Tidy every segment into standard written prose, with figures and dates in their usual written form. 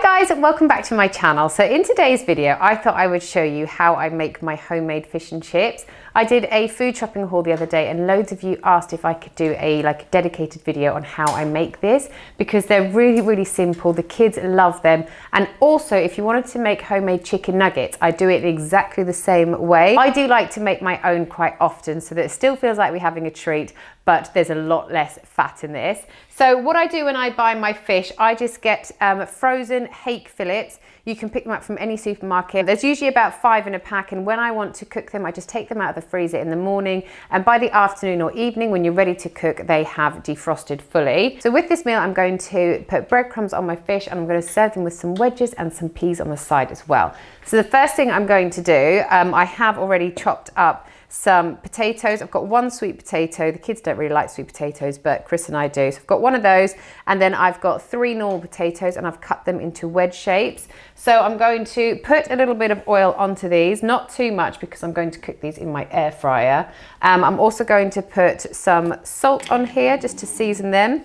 guys, and welcome back to my channel. So in today's video, I thought I would show you how I make my homemade fish and chips. I did a food shopping haul the other day and loads of you asked if I could do a dedicated video on how I make this because they're really simple. The kids love them. And also if you wanted to make homemade chicken nuggets, I do it exactly the same way. I do like to make my own quite often so that it still feels like we're having a treat, but there's a lot less fat in this. So what I do when I buy my fish, I just get frozen hake fillets. You can pick them up from any supermarket. There's usually about 5 in a pack, and when I want to cook them, I just take them out of the freezer in the morning, and by the afternoon or evening when you're ready to cook, they have defrosted fully. So with this meal, I'm going to put breadcrumbs on my fish, and I'm going to serve them with some wedges and some peas on the side as well. So the first thing I'm going to do, I have already chopped up some potatoes. I've got one sweet potato. The kids don't really like sweet potatoes, but Chris and I do. So I've got one of those, and then I've got 3 normal potatoes, and I've cut them into wedge shapes. So I'm going to put a little bit of oil onto these, not too much because I'm going to cook these in my air fryer. I'm also going to put some salt on here just to season them,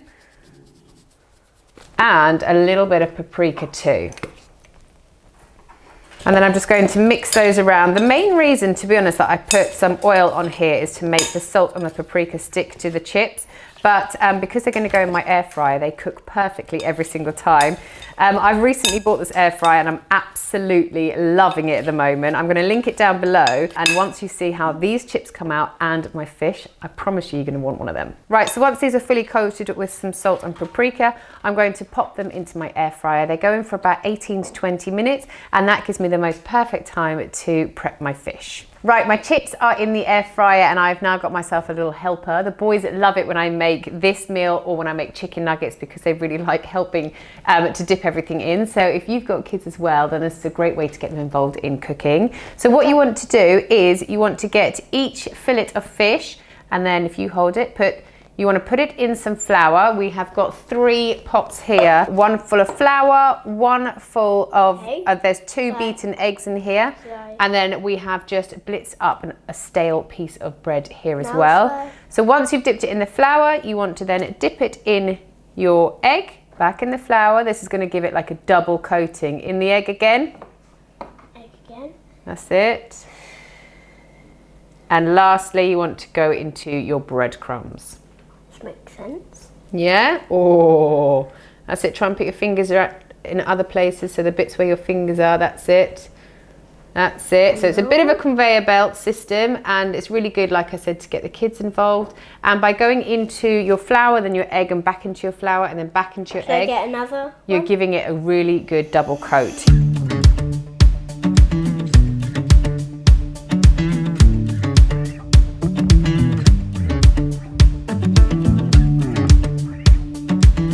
and a little bit of paprika too. And then I'm just going to mix those around. The main reason, to be honest, that I put some oil on here is to make the salt and the paprika stick to the chips. But because they're going to go in my air fryer, they cook perfectly every single time. I've recently bought this air fryer and I'm absolutely loving it at the moment. I'm going to link it down below, and once you see how these chips come out and my fish, I promise you're going to want one of them. Right, so once these are fully coated with some salt and paprika, I'm going to pop them into my air fryer. They go in for about 18 to 20 minutes, and that gives me the most perfect time to prep my fish. Right, my chips are in the air fryer, and I've now got myself a little helper. The boys love it when I make this meal or when I make chicken nuggets because they really like helping to dip everything in. So if you've got kids as well, then this is a great way to get them involved in cooking. So what you want to do is you want to get each fillet of fish, and then if you hold it, you want to put it in some flour. We have got 3 pots here. 1 full of flour, 1 full of, there's 2 beaten eggs in here. And then we have just blitzed up a stale piece of bread here as well. So once you've dipped it in the flour, you want to then dip it in your egg, back in the flour. This is going to give it like a double coating. In the egg again. Egg again. That's it. And lastly, you want to go into your breadcrumbs. Makes sense. Yeah? Oh, that's it. Try and put your fingers in other places, so the bits where your fingers are, that's it. That's it. So it's a bit of a conveyor belt system, and it's really good, like I said, to get the kids involved. And by going into your flour, then your egg, and back into your flour, and then back into your egg, I get another you're one? giving it a really good double coat.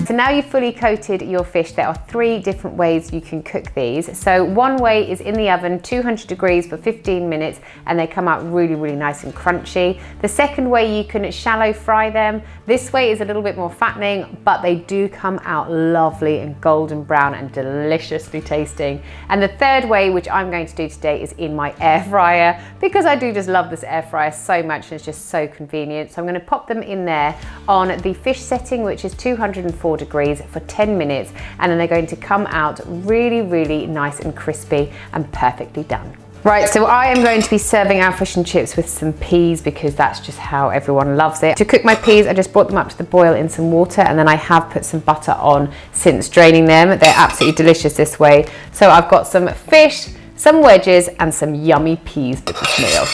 So now you've fully coated your fish, there are 3 different ways you can cook these. So one way is in the oven, 200 degrees for 15 minutes, and they come out really nice and crunchy. The second way, you can shallow fry them. This way is a little bit more fattening, but they do come out lovely and golden brown and deliciously tasting. And the third way, which I'm going to do today, is in my air fryer, because I do just love this air fryer so much and it's just so convenient. So I'm going to pop them in there on the fish setting, which is 204 degrees for 10 minutes, and then they're going to come out really nice and crispy and perfectly done. Right, so I am going to be serving our fish and chips with some peas because that's just how everyone loves it. To cook my peas, I just brought them up to the boil in some water, and then I have put some butter on since draining them. They're absolutely delicious this way. So I've got some fish, some wedges, and some yummy peas for this meal.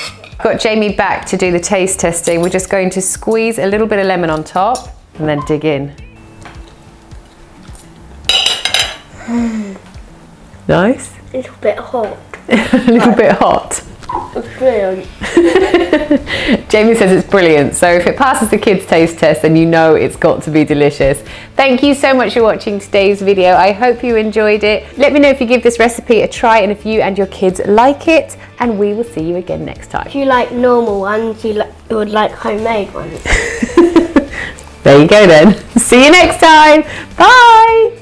Got Jamie back to do the taste testing. We're just going to squeeze a little bit of lemon on top and then dig in. Nice. A little bit hot. A little bit hot. It's brilliant. Jamie says it's brilliant, so if it passes the kids' taste test, then you know it's got to be delicious. Thank you so much for watching today's video. I hope you enjoyed it. Let me know if you give this recipe a try and if you and your kids like it, and we will see you again next time. If you like normal ones, you would like homemade ones. There you go then. See you next time. Bye.